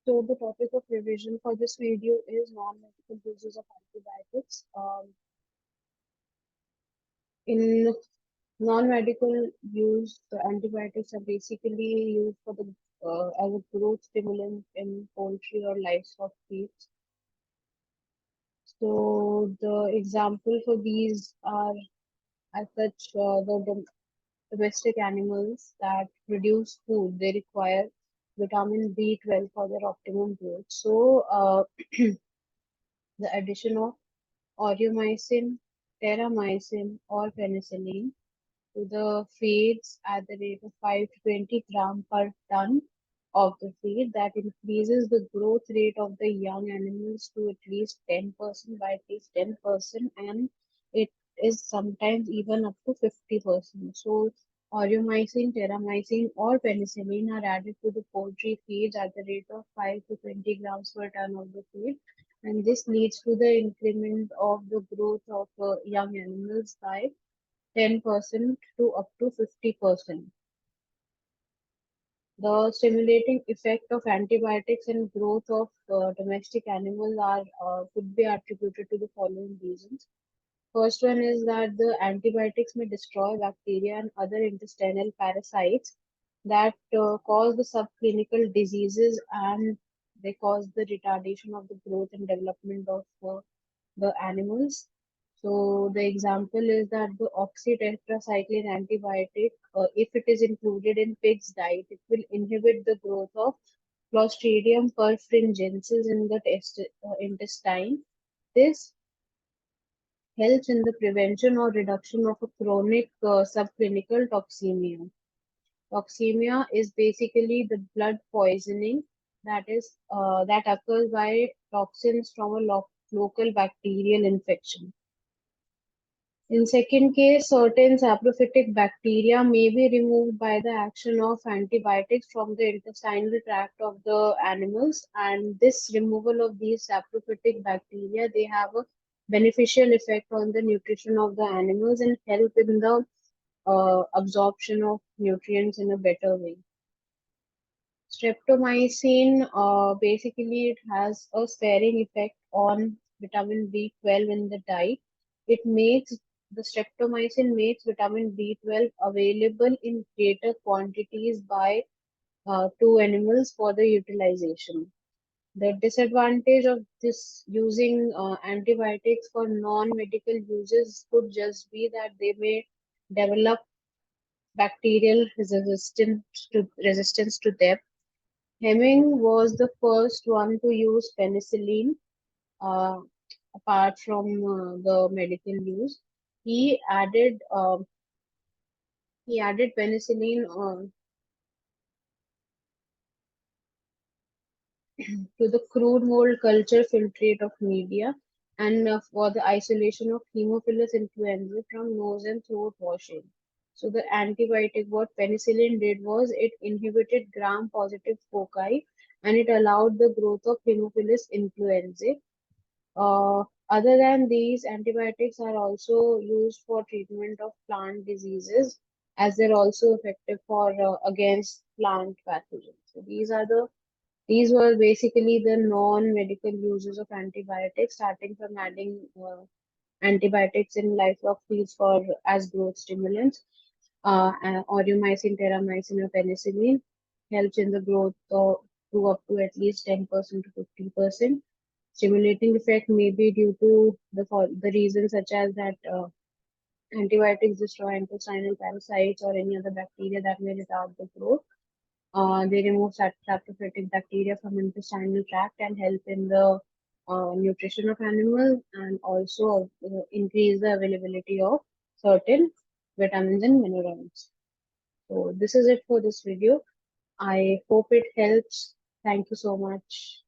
So the topic of revision for this video is non-medical uses of antibiotics. In non-medical use, the antibiotics are basically used for the as a growth stimulant in poultry or livestock feeds. So the example for these are as such the domestic animals that produce food. They require vitamin B12 for their optimum growth. So the addition of aureomycin, terramycin, or penicillin to the feeds at the rate of 5 to 20 gram per ton of the feed that increases the growth rate of the young animals to at least 10% by at least 10%, and it is sometimes even up to 50%. So aureomycin, terramycin, or penicillin are added to the poultry feeds at the rate of 5 to 20 grams per ton of the feed, and this leads to the increment of the growth of young animals by 10% to up to 50%. The stimulating effect of antibiotics and growth of domestic animals are could be attributed to the following reasons. First one is that the antibiotics may destroy bacteria and other intestinal parasites that cause the subclinical diseases, and they cause the retardation of the growth and development of the animals. So the example is that the oxytetracycline antibiotic, if it is included in pig's diet, it will inhibit the growth of Clostridium perfringensis in the intestine. This helps in the prevention or reduction of a chronic subclinical toxemia. Toxemia is basically the blood poisoning that occurs by toxins from a local bacterial infection. In second case, certain saprophytic bacteria may be removed by the action of antibiotics from the intestinal tract of the animals, and this removal of these saprophytic bacteria, they have a beneficial effect on the nutrition of the animals and help in the absorption of nutrients in a better way. Streptomycin, basically it has a sparing effect on vitamin B12 in the diet. The streptomycin makes vitamin B12 available in greater quantities to animals for the utilization. The disadvantage of this using antibiotics for non-medical uses could just be that they may develop bacterial resistance to them. Hemming was the first one to use penicillin, uh, apart from the medical use. He added penicillin to the crude mold culture filtrate of media, and for the isolation of Haemophilus influenzae from nose and throat washing. So the antibiotic, what penicillin did was it inhibited gram-positive foci, and it allowed the growth of Haemophilus influenzae. Other than these, antibiotics are also used for treatment of plant diseases, as they're also effective for against plant pathogens. So these were basically the non-medical uses of antibiotics, starting from adding antibiotics in livestock feeds for as growth stimulants, aureomycin, terramycin, or penicillin helps in the growth to up to at least 10% to 50%. Stimulating effect may be due to the reasons such as that antibiotics destroy intestinal parasites or any other bacteria that may retard the growth. They remove saprophytic bacteria from intestinal tract and help in the nutrition of animals, and also increase the availability of certain vitamins and minerals. So this is it for this video. I hope it helps. Thank you so much.